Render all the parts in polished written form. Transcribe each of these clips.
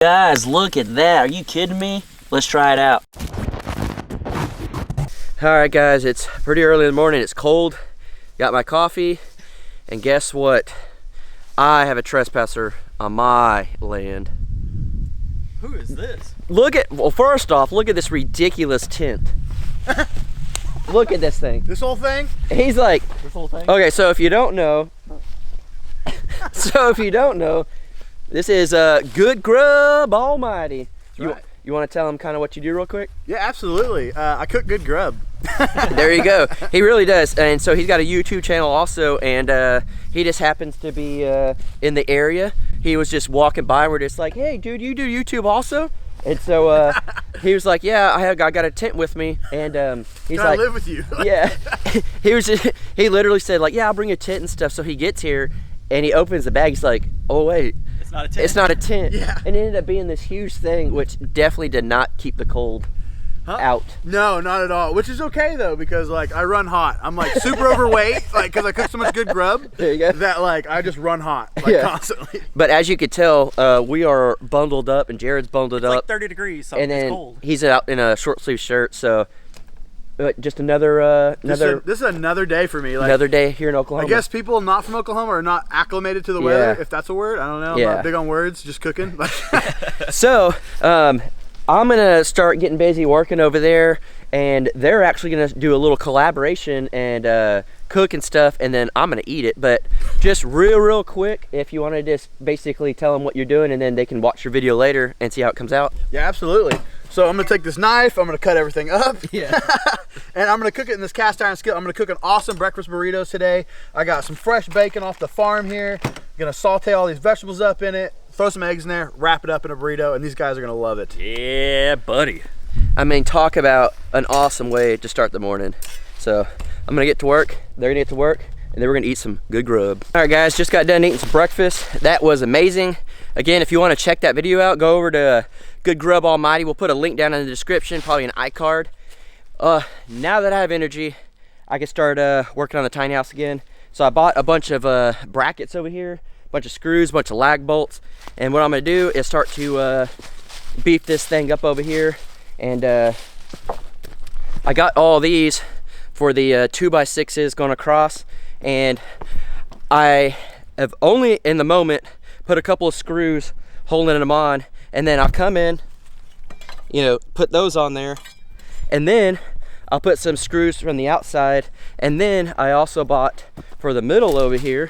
Guys, look at that. Are you kidding me? Let's try it out. Alright guys, it's pretty early in the morning. It's cold. Got my coffee. And guess what? I have a trespasser on my land. Who is this? Well, first off, look at this ridiculous tent. Look at this thing. This whole thing? He's like, This whole thing? okay, so if you don't know, this is Good Grub Almighty. Right. You want to tell him kind of what you do real quick? Yeah, absolutely. I cook good grub. There you go. He really does. And so he's got a YouTube channel also, and he just happens to be in the area. He was just walking by. We're just like, hey, dude, you do YouTube also? And so he was like, yeah, I got a tent with me. And he's Can like, I live with you? yeah. He literally said like, yeah, I'll bring a tent and stuff. So he gets here and he opens the bag. He's like, oh wait, It's not a tent. it's not a tent. Yeah. And it ended up being this huge thing, which definitely did not keep the cold out. No, not at all. Which is okay though, because like I run hot. I'm like super overweight, like because I cook so much good grub. There you go. That like I just run hot, like Yeah. constantly. But as you could tell, we are bundled up, and Jared's bundled It's up. like 30 degrees, so And it's then cold. he's out in a short sleeve shirt. So just another This is another day for me. Like another day here in Oklahoma. I guess people not from Oklahoma are not acclimated to the weather, if that's a word. I don't know. I'm Yeah. not big on words, just cooking. So I'm gonna start getting busy working over there, and they're actually gonna do a little collaboration and cook and stuff, and then I'm gonna eat it. But just real quick, if you want to just basically tell them what you're doing, and then they can watch your video later and see how it comes out. Yeah, absolutely. So I'm gonna take this knife, I'm gonna cut everything up. Yeah. And I'm gonna cook it in this cast iron skillet. I'm gonna cook an awesome breakfast burritos today. I got some fresh bacon off the farm here. Gonna saute all these vegetables up in it, throw some eggs in there, wrap it up in a burrito, and these guys are gonna love it. Yeah, buddy. I mean, talk about an awesome way to start the morning. So I'm gonna get to work, they're gonna get to work, and then we're gonna eat some good grub. All right guys, just got done eating some breakfast. That was amazing. Again, if you wanna check that video out, go over to Good Grub Almighty. We'll put a link down in the description, probably an iCard. Now that I have energy, I can start working on the tiny house again. So I bought a bunch of brackets over here, a bunch of screws, a bunch of lag bolts. And what I'm gonna do is start to beef this thing up over here. And I got all these for the 2x6s going across, and I have only in the moment put a couple of screws holding them on, and then I'll come in, you know, put those on there, and then I'll put some screws from the outside. And then I also bought for the middle over here,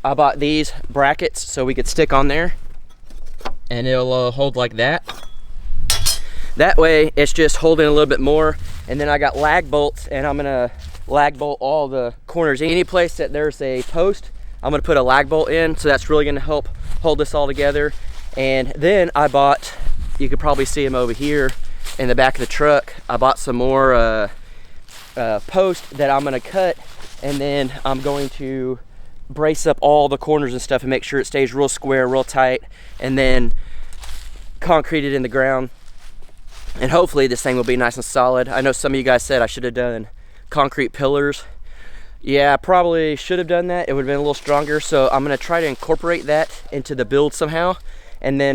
I bought these brackets so we could stick on there, and it'll hold like that. That way it's just holding a little bit more. And then I got lag bolts, and I'm gonna lag bolt all the corners. Any place that there's a post, I'm gonna put a lag bolt in, so that's really gonna help hold this all together. And then I bought, you could probably see them over here in the back of the truck, I bought some more posts that I'm gonna cut, and then I'm going to brace up all the corners and stuff and make sure it stays real square, real tight, and then concrete it in the ground. And hopefully this thing will be nice and solid. I know some of you guys said I should have done concrete pillars. Yeah, I probably should have done that. It would have been a little stronger. So I'm gonna try to incorporate that into the build somehow, and then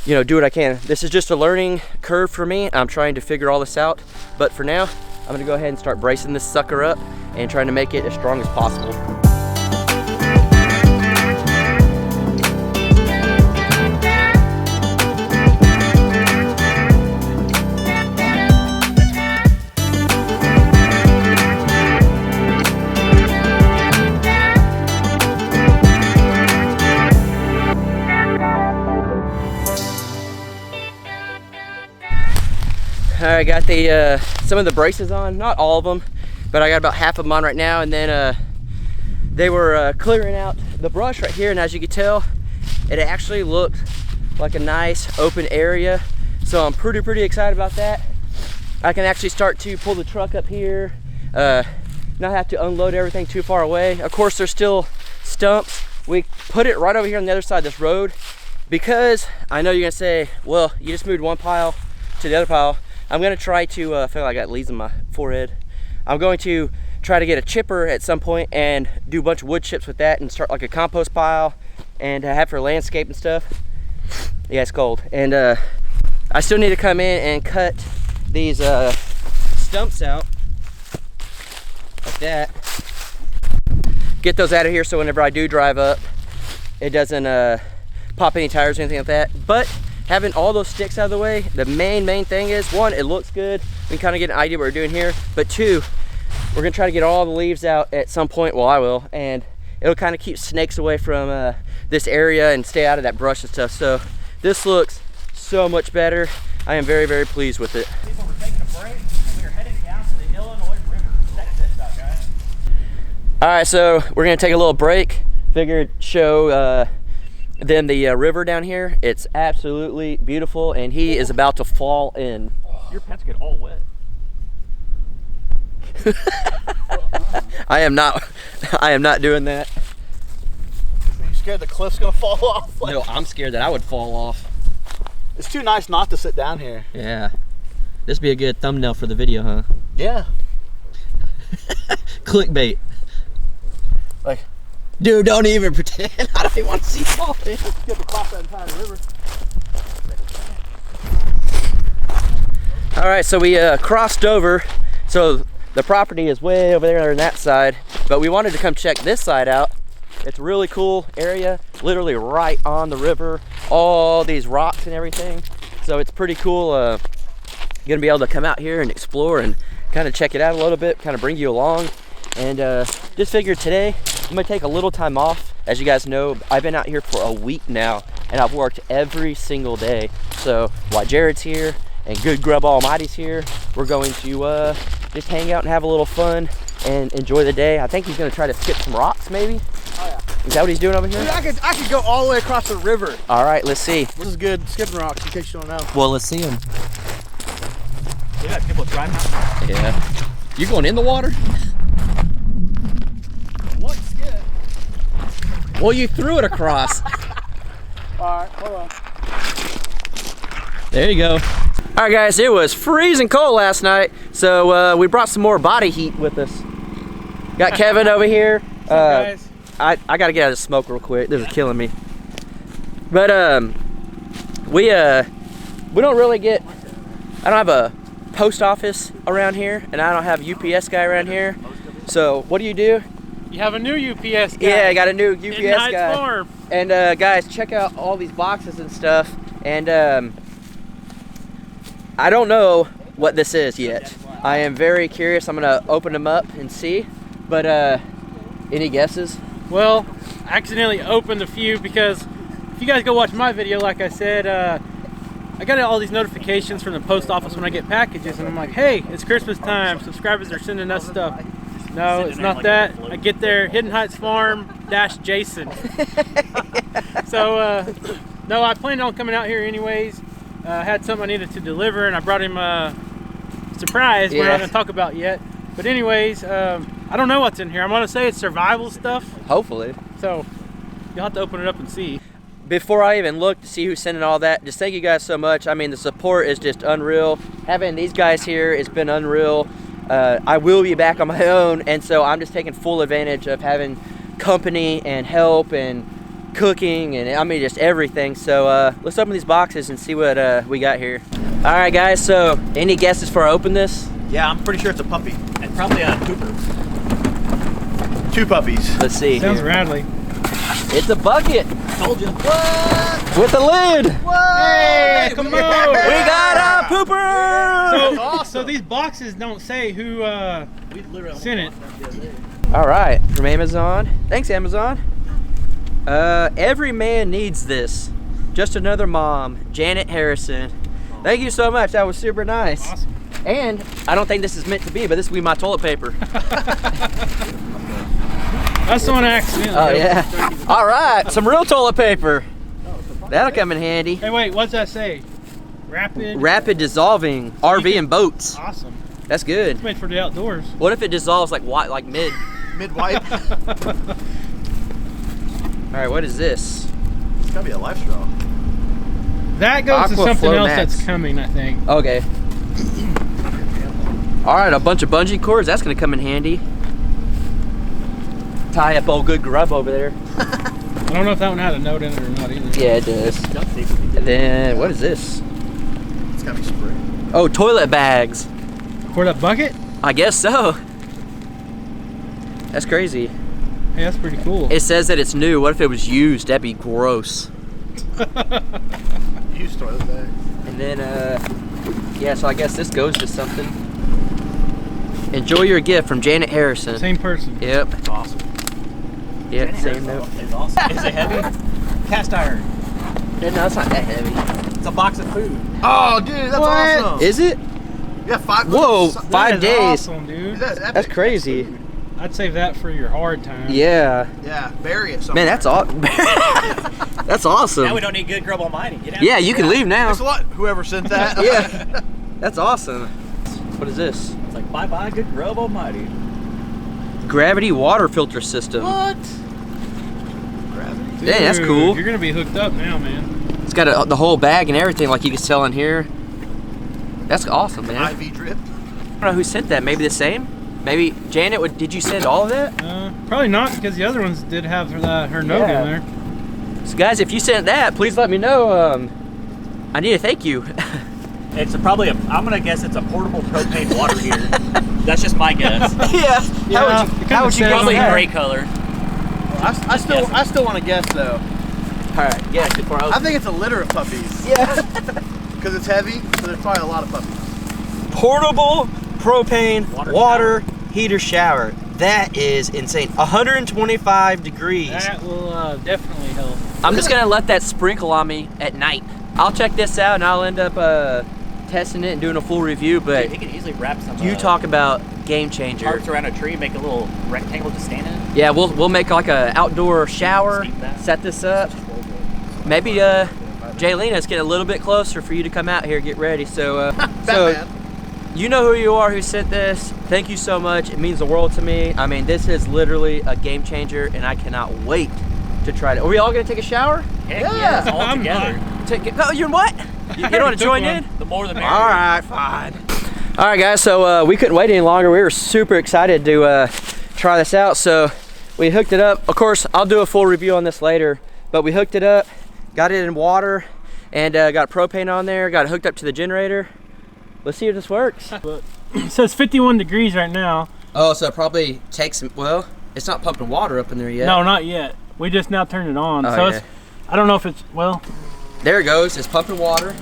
you know, do what I can. This is just a learning curve for me. I'm trying to figure all this out. But for now, I'm gonna go ahead and start bracing this sucker up and trying to make it as strong as possible. I got the some of the braces on, not all of them, but I got about half of them on right now. And then they were clearing out the brush right here, and as you can tell, it actually looked like a nice open area. So I'm pretty excited about that. I can actually start to pull the truck up here, not have to unload everything too far away. Of course, there's still stumps. We put it right over here on the other side of this road, because I know you're gonna say, well, you just moved one pile to the other pile. I'm gonna try to, I feel like I got leaves on my forehead. I'm going to try to get a chipper at some point and do a bunch of wood chips with that and start like a compost pile and have for landscape and stuff. Yeah, it's cold. And I still need to come in and cut these stumps out like that. Get those out of here so whenever I do drive up, it doesn't pop any tires or anything like that. But having all those sticks out of the way, the main thing is, one, it looks good. We can kind of get an idea what we're doing here. But two, we're gonna try to get all the leaves out at some point. Well, I will, and it'll kind of keep snakes away from this area and stay out of that brush and stuff. So this looks so much better. I am very pleased with it. People were taking a break and we were heading down to the Illinois River. Check this out, guys. All right, so we're gonna take a little break. Figured show them the river down here. It's absolutely beautiful, and he is about to fall in. Your pets get all wet. I am not doing that. Are you scared the cliff's gonna fall off? No, I'm scared that I would fall off. It's too nice not to sit down here. Yeah. This would be a good thumbnail for the video, huh? Yeah. Clickbait. Like, dude, don't even pretend. I don't even want to see you fall in. you have to cross that entire river. All right, so we crossed over. So the property is way over there on that side, but we wanted to come check this side out. It's a really cool area, literally right on the river, all these rocks and everything. So it's pretty cool. Gonna be able to come out here and explore and kind of check it out a little bit, kind of bring you along. And just figured today, I'm gonna take a little time off. As you guys know, I've been out here for a week now, and I've worked every single day. So while Jared's here and Good Grub Almighty's here, we're going to just hang out and have a little fun and enjoy the day. I think he's gonna try to skip some rocks, maybe. Oh yeah. Is that what he's doing over here? Dude, I could go all the way across the river. All right, let's see. This is good skipping rocks in case you don't know. Well, let's see him. Yeah, people driving out. Yeah. You going in the water? One skip. Well, you threw it across. All right, hold on. There you go. All right, guys, it was freezing cold last night, so we brought some more body heat with us. Got Kevin over here. What's up, guys? I gotta get out of the smoke real quick. This is killing me. But we don't really get. I don't have a post office around here, and I don't have a UPS guy around here. So what do? You have a new UPS guy. Yeah, I got a new UPS in Heights guy. Farm. And guys, check out all these boxes and stuff. And I don't know what this is yet. I am very curious. I'm gonna open them up and see. But any guesses? Well, I accidentally opened a few because if you guys go watch my video, like I said, I got all these notifications from the post office when I get packages, and I'm like, hey, it's Christmas time. Subscribers are sending us stuff. No, it's not that. I get there, Hidden Heights Farm - Jason. So, no, I planned on coming out here anyways. I had something I needed to deliver, and I brought him a surprise we're not going to talk about yet. But anyways, I don't know what's in here. I'm going to say it's survival stuff. Hopefully. So, you'll have to open it up and see. Before I even look to see who's sending all that, just thank you guys so much. I mean, the support is just unreal. Having these guys here has been unreal. I will be back on my own, and so I'm just taking full advantage of having company and help and cooking and I mean just everything. So let's open these boxes and see what we got here. All right, guys. So any guesses before I open this? Yeah, I'm pretty sure it's a puppy. And probably a pooper. 2 puppies. Let's see. Sounds here. rattly. It's a bucket. Told you. What? With a lid. Whoa! Hey, come on! We got a pooper. So these boxes don't say who sent it. All right, from Amazon. Thanks, Amazon. Every man needs this. Just another mom, Janet Harrison. Thank you so much. That was super nice. Awesome. And I don't think this is meant to be, but this will be my toilet paper. That's on accident. Oh yeah. All right, some real toilet paper. That'll come in handy. Hey, wait, what's that say? Rapid dissolving RV and boats. Awesome. That's good. It's made for the outdoors. What if it dissolves like mid? Mid-wipe. All right, what is this? It's gotta be a life straw. That goes to Aqua something Flow else Max. that's coming, I think. Okay. All right, a bunch of bungee cords. That's gonna come in handy. Tie up old Good Grub over there. don't know if that one had a note in it or not either. Yeah, it does. And then, what is this? It's gotta be spray. Oh, toilet bags. For that bucket? I guess so. That's crazy. Hey, that's pretty cool. It says that it's new. What if it was used? That'd be gross. Used toilet bag. And then, yeah, so I guess this goes to something. Enjoy your gift from Janet Harrison. Same person. Yep. That's awesome. Yep, same note. It's awesome. Is it heavy? Cast iron. Yeah, no, it's not that heavy. It's a box of food. Oh, dude, that's awesome. Is it? Yeah, 5. Whoa, That 5 is days. Awesome, dude. That's epic. That's crazy. I'd save that for your hard time. Yeah. Yeah, bury it somewhere. Man, that's awesome. That's awesome. Now we don't need Good Grub Almighty. Get out. Yeah, you can leave now. Thanks a lot, whoever sent that. Yeah. That's awesome. What is this? It's like bye-bye Good Grub Almighty. Gravity water filter system. What? Dang, that's cool. You're gonna be hooked up now, man. It's got the whole bag and everything like you can sell in here. That's awesome, man. IV drip. I don't know who sent that. Maybe the same? Maybe Janet, did you send all of that? Probably not, because the other ones did have her note in there. So guys, if you sent that, please let me know. I need to thank you. It's probably I'm gonna guess it's a portable propane water heater. That's just my guess. Yeah. How would you Probably guess that? gray color. I still want to guess though. All right, guess before I I think it's a litter of puppies. Yeah. Because it's heavy, so there's probably a lot of puppies. Portable propane Water water heater shower. That is insane. 125 degrees. That will definitely help. I'm just gonna let that sprinkle on me at night. I'll check this out and I'll end up testing it and doing a full review, but He could easily wrap some. you talk about game changer. tarps around a tree, make a little rectangle to stand in. Yeah, we'll make like a outdoor shower, Steep that. set this up. Maybe Jaylena's get a little bit closer for you to come out here, get ready. So Batman. you know who you are, who sent this. Thank you so much. It means the world to me. I mean, this is literally a game changer, and I cannot wait to try it. Are we all gonna take a shower? Heck yeah, it's all I'm together. Oh, you're what? You don't want to join in? The more the merrier. All right, fine. All right, guys. So we couldn't wait any longer. We were super excited to try this out. So we hooked it up. Of course, I'll do a full review on this later. But we hooked it up, got it in water, and got propane on there. Got it hooked up to the generator. Let's see if this works. It says 51 degrees right now. Oh, so it probably takes some. Well, it's not pumping water up in there yet. No, not yet. We just now turned it on. Oh, So yeah. it's, I don't know if it's, well, There it goes. It's pumping water.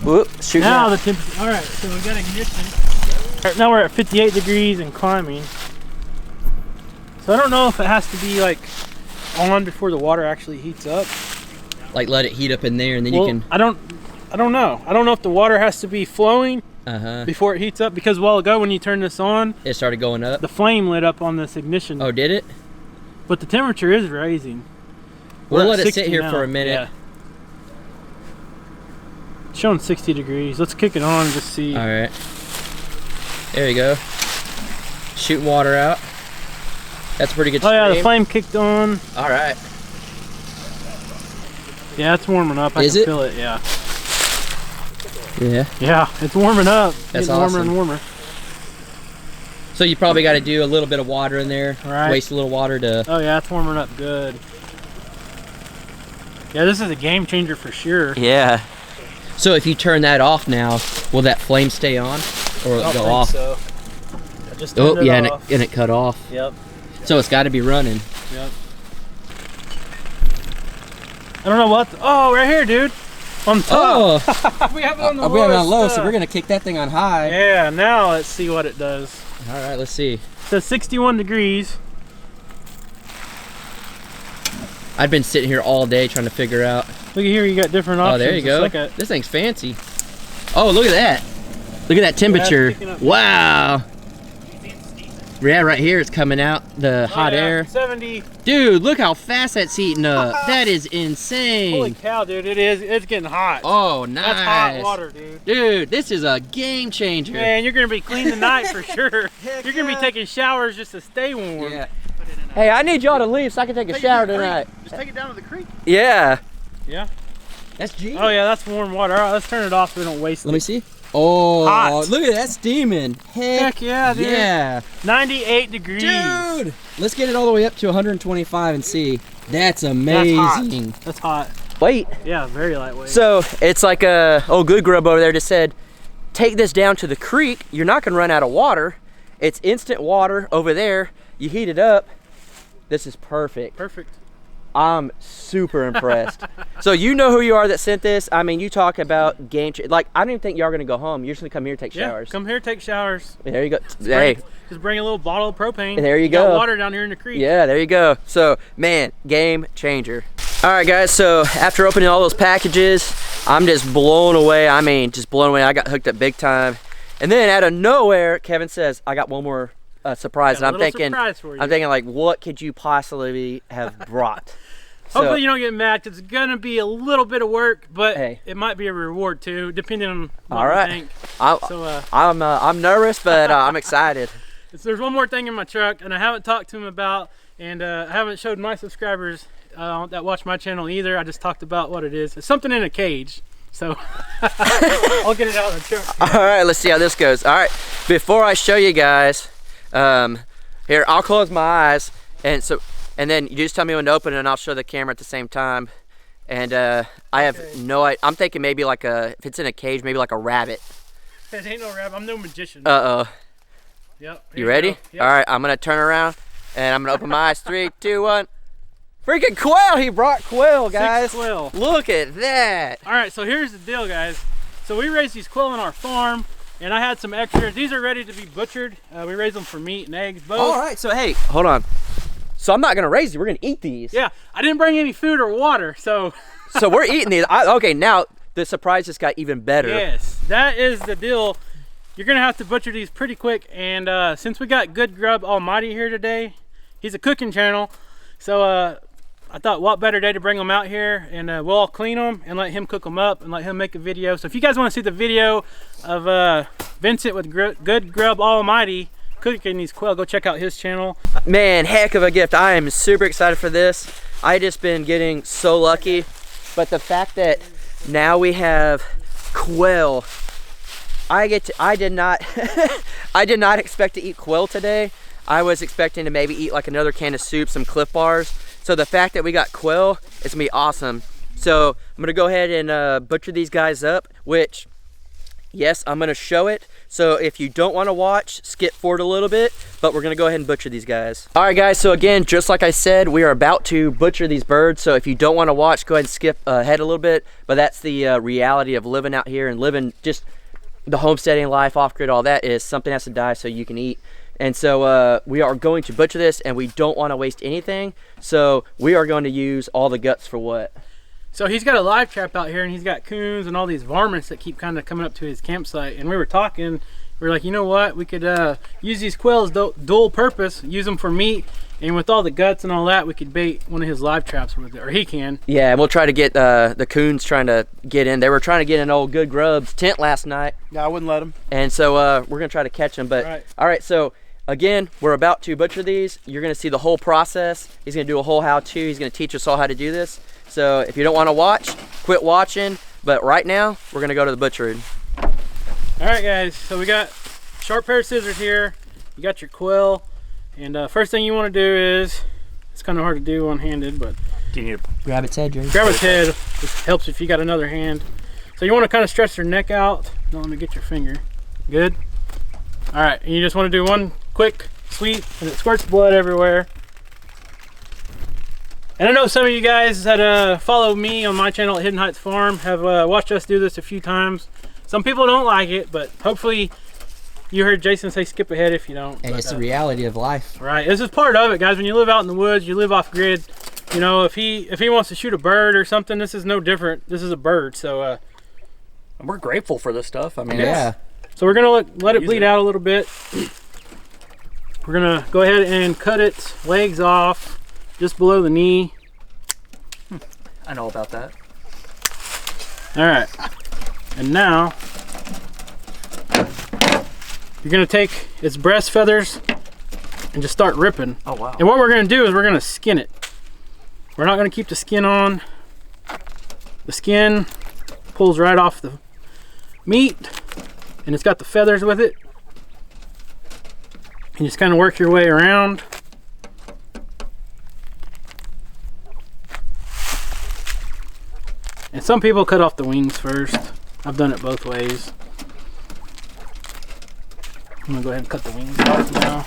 Whoop, shooting now out. the temperature. All right, so we got ignition. All right, now we're at 58 degrees and climbing. So I don't know if it has to be like on before the water actually heats up. Like let it heat up in there and then Well, you can. I don't know. I don't know if the water has to be flowing before it heats up, because a while ago when you turned this on, It started going up. the flame lit up on this ignition. Oh, did it? But the temperature is rising. We'll We're let at it sit 60 here now. for a minute. Yeah. It's showing 60 degrees. Let's kick it on and just see. All right. There you go. Shooting water out. That's a pretty good Oh yeah, the stream. flame kicked on. All right. Yeah, it's warming up. I Is can it? feel it. Yeah. Yeah. Yeah, it's warming up. That's Getting warmer awesome. and warmer. So you probably got to do a little bit of water in there. Right. Waste a little water to. Oh yeah, it's warming up good. Yeah, this is a game changer for sure. Yeah. So if you turn that off now, will that flame stay on, or will I it don't go think off? so. I just Oh turned it yeah, and off. it cut off. Yep. So it's got to be running. Yep. I don't know what. Oh, right here, dude. On top. Oh, We have it on the we have it on low, lowest, so we're gonna kick that thing on high. Yeah, now let's see what it does. All right, let's see. It says 61 degrees. I've been sitting here all day trying to figure out. Look at here, you got different options. Oh, there you It's go. like a- This thing's fancy. Oh, look at that. Look at that temperature. picking up. Wow. Yeah, right here it's coming out, the hot Oh, yeah, air. 70. Dude, look how fast that's heating up. That is Holy insane. cow, dude! It is. It's getting hot. Oh, nice. That's hot water, dude. Dude, this is a game changer. Man, you're gonna be clean tonight for sure. You're gonna be taking showers just to stay warm. Yeah. Hey, I need y'all to leave so I can take a shower tonight. Just take it down to the creek. Yeah. Yeah. That's G. Oh yeah, that's warm water. All right, let's turn it off so we don't waste Let it. me see. Oh, Hot. look at that steaming. Heck yeah, dude. Yeah. 98 degrees. Dude, let's get it all the way up to 125 and see. That's amazing. That's hot. Wait. Yeah, very lightweight. So it's like old Good Grub over there just said, take this down to the creek. You're not gonna run out of water. It's instant water over there. You heat it up. This is perfect. Perfect. I'm super impressed. So you know who you are that sent this. I mean, you talk about game like, I don't even think y'all are gonna go home. You're just gonna come here and take showers. Come here, take showers. There you go. Hey. Just bring a little bottle of propane. There you got go. Water down here in the creek. Yeah, there you go. So, man, game changer. All right, guys, so after opening all those packages, I'm just blown away. I mean, just blown away. I got hooked up big time. And then out of nowhere, Kevin says, I got one more surprise. And I'm thinking, like, what could you possibly have brought? Hopefully you don't get mad, 'cause it's gonna be a little bit of work, but hey, it might be a reward too, depending on what all right. you think. I'm nervous, but I'm excited. There's one more thing in my truck, and I haven't talked to him about, and I haven't showed my subscribers that watch my channel either. I just talked about what it is. It's something in a cage, so I'll get it out of the truck. All right, let's see how this goes. All right, before I show you guys, here, I'll close my eyes, and then you just tell me when to open it, and I'll show the camera at the same time. And I have no idea. I'm thinking maybe like if it's in a cage, maybe like a rabbit. It ain't no rabbit. I'm no magician. Uh-oh. Yep. You ready? Yep. All right, I'm gonna turn around, and I'm gonna open my eyes. 3, 2, 1. Freaking quail! He brought quail, guys. 6 quail. Look at that. All right, so here's the deal, guys. So we raised these quail on our farm, and I had some extras. These are ready to be butchered. We raise them for meat and eggs, both. All right, so hey, hold on. So I'm not gonna raise these. We're gonna eat these. Yeah, I didn't bring any food or water, so. So we're eating these. Okay, now the surprise just got even better. Yes, that is the deal. You're gonna have to butcher these pretty quick, and since we got Good Grub Almighty here today, he's a cooking channel, so I thought what better day to bring them out here, and we'll all clean them and let him cook them up and let him make a video. So if you guys want to see the video of Vincent with Good Grub Almighty cooking these quail, go check out his channel. Man, heck of a gift. I am super excited for this. I just been getting so lucky, but the fact that now we have quail, I did not I did not expect to eat quail today. I was expecting to maybe eat like another can of soup, some Cliff Bars. So the fact that we got quail, it's gonna be awesome. So I'm gonna go ahead and butcher these guys up, which, yes, I'm gonna show it. So if you don't wanna watch, skip forward a little bit, but we're gonna go ahead and butcher these guys. All right, guys, so again, just like I said, we are about to butcher these birds. So if you don't wanna watch, go ahead and skip ahead a little bit, but that's the reality of living out here and living just the homesteading life, off-grid, all that is something has to die so you can eat. And so we are going to butcher this, and we don't wanna waste anything. So we are going to use all the guts for what? So he's got a live trap out here, and he's got coons and all these varmints that keep kind of coming up to his campsite. And we were talking, we were like, you know what? We could use these quails dual purpose, use them for meat, and with all the guts and all that, we could bait one of his live traps with it, or he can. Yeah, and we'll try to get the coons trying to get in. They were trying to get in old Good Grub's tent last night. Yeah, I wouldn't let them. And so we're gonna try to catch them. But all right, so again, we're about to butcher these. You're gonna see the whole process. He's gonna do a whole how-to. He's gonna teach us all how to do this. So if you don't want to watch, quit watching. But right now, we're gonna go to the butchering. All right, guys. So we got a sharp pair of scissors here. You got your quail, and first thing you want to do is, it's kind of hard to do one-handed, but Can you Grab its head, Jerry. grab its head. It helps if you got another hand. So you want to kind of stretch their neck out. Don't let me get your finger. Good. All right, and you just want to do one quick sweep, and it squirts blood everywhere. And I know some of you guys that follow me on my channel at Hidden Heights Farm have watched us do this a few times. Some people don't like it, but hopefully you heard Jason say skip ahead if you don't. Hey, but, it's the reality of life. Right, this is part of it, guys. When you live out in the woods, you live off grid. You know, if he wants to shoot a bird or something, this is no different. This is a bird, so we're grateful for this stuff. I mean, Yeah. so we're gonna let it bleed out a little bit. We're gonna go ahead and cut its legs off just below the knee. I know about that. All right, and now you're gonna take its breast feathers and just start ripping. Oh, wow. And what we're gonna do is we're gonna skin it. We're not gonna keep the skin on. The skin pulls right off the meat, and it's got the feathers with it. You just kind of work your way around. And some people cut off the wings first. I've done it both ways. I'm gonna go ahead and cut the wings off now.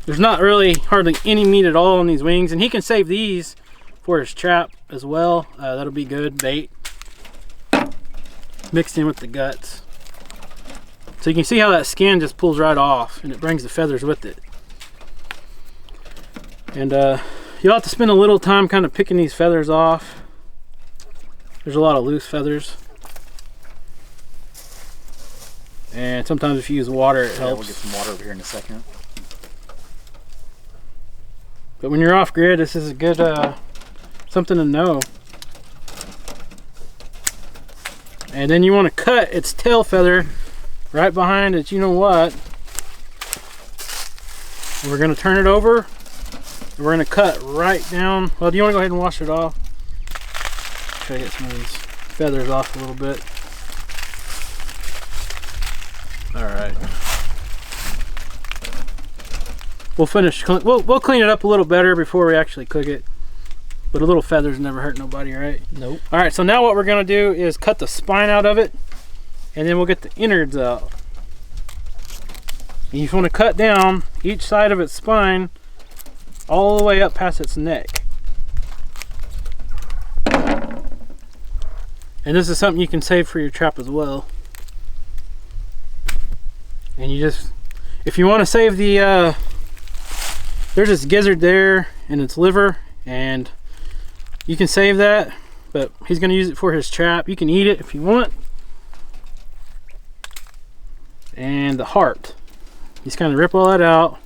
There's not really hardly any meat at all on these wings, and he can save these for his trap as well. That'll be good bait mixed in with the guts. So you can see how that skin just pulls right off, and it brings the feathers with it. And you'll have to spend a little time kind of picking these feathers off. There's a lot of loose feathers. And sometimes if you use water, it helps. We'll get some water over here in a second. But when you're off grid, this is a good something to know. And then you want to cut its tail feather right behind it. You know what? And we're going to turn it over. And we're going to cut right down. Well, do you want to go ahead and wash it off? Try to get some of these feathers off a little bit. All right. We'll finish. We'll clean it up a little better before we actually cook it. But a little feathers never hurt nobody, right? Nope. All right. So now what we're gonna do is cut the spine out of it, and then we'll get the innards out. And you want to cut down each side of its spine all the way up past its neck. And this is something you can save for your trap as well. And you just, if you want to save the, there's this gizzard there and its liver, and you can save that, but he's going to use it for his trap. You can eat it if you want. And the heart, just kind of rip all that out.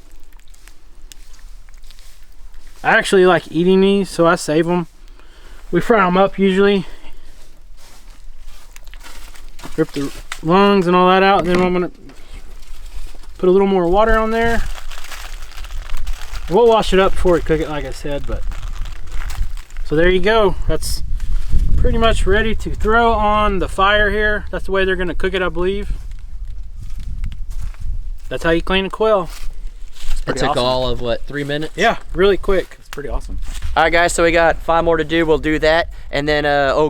I actually like eating these, so I save them. We fry them up usually. Rip the lungs and all that out, and then I'm going to put a little more water on there. We'll wash it up before we cook it, like I said. But so there you go. That's pretty much ready to throw on the fire here. That's the way they're going to cook it, I believe. That's how you clean a quail. It took all of what, 3 minutes? Yeah, really quick. It's pretty awesome. All right, guys, so we got 5 more to do. We'll do that. And then,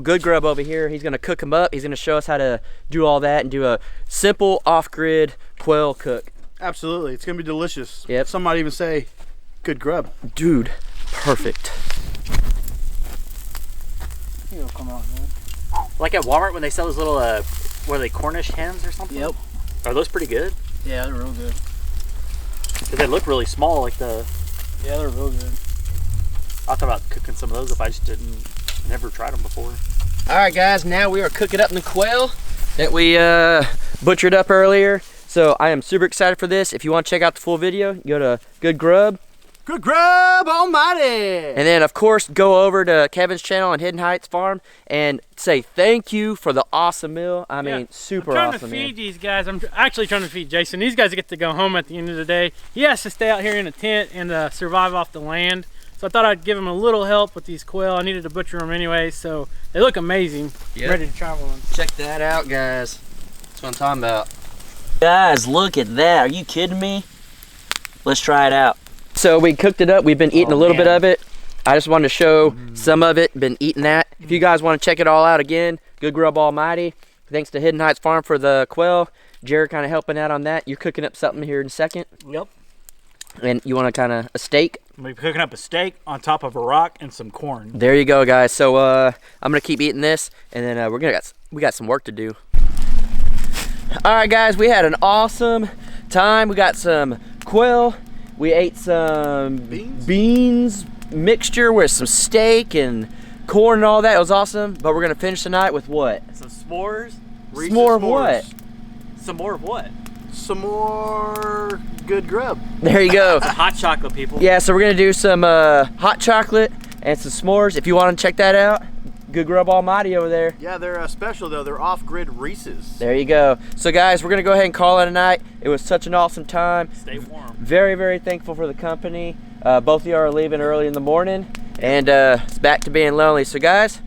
Good Grub over here, he's going to cook them up. He's going to show us how to do all that and do a simple off-grid quail cook. Absolutely. It's going to be delicious. Yep. Some might even say, good grub. Dude, perfect. It'll come out, man. Like at Walmart when they sell those little, what are they, Cornish hens or something? Yep. Are those pretty good? Yeah, they're real good. Because they look really small, like the... Yeah, they're real good. I thought about cooking some of those if I just never tried them before. All right, guys, now we are cooking up the quail that we butchered up earlier. So I am super excited for this. If you want to check out the full video, go to Good Grub. Good grub almighty! And then, of course, go over to Kevin's channel on Hidden Heights Farm and say thank you for the awesome meal. I mean, super I'm trying awesome, to feed man. these guys. I'm actually trying to feed Jason. These guys get to go home at the end of the day. He has to stay out here in a tent and survive off the land. So I thought I'd give him a little help with these quail. I needed to butcher them anyway, so they look amazing. Yep. Ready to travel on. Check that out, guys. That's what I'm talking about. Guys, look at that. Are you kidding me? Let's try it out. So we cooked it up. We've been eating a little bit of it. I just wanted to show some of it. Been eating that. If you guys want to check it all out again, Good Grub Almighty. Thanks to Hidden Heights Farm for the quail. Jared kind of helping out on that. You're cooking up something here in a second. Yep. And you want to kind of a steak? We're cooking up a steak on top of a rock and some corn. There you go, guys. So I'm gonna keep eating this, and then we got some work to do. All right, guys, we had an awesome time. We got some quail. We ate some beans mixture with some steak and corn and all that. It was awesome. But we're gonna finish the night with what? Some s'mores. Reese's S'more of s'mores. what? Some more of what? Some more good grub. There you go. Hot chocolate, people. Yeah, so we're gonna do some hot chocolate and some s'mores. If you want to check that out, Good Grub Almighty over there. Yeah, they're special though. They're off-grid Reese's. There you go. So guys, we're gonna go ahead and call it a night. It was such an awesome time. Stay warm. Very, very thankful for the company. Both of you are leaving early in the morning, and it's back to being lonely. So guys,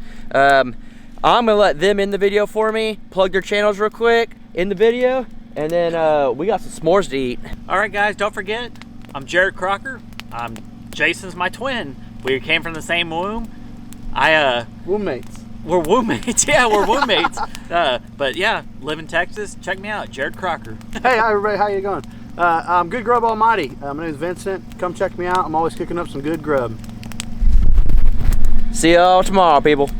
I'm gonna let them in the video for me, plug their channels real quick in the video, and then we got some s'mores to eat. All right, guys, don't forget, I'm Jared Crocker. Jason's my twin. We came from the same womb. Roommates. We're roommates. Yeah, we're roommates. But yeah, live in Texas. Check me out, Jared Crocker. Hey, hi everybody, how you going? I'm Good Grub Almighty. My name is Vincent. Come check me out. I'm always cooking up some good grub. See y'all tomorrow, people.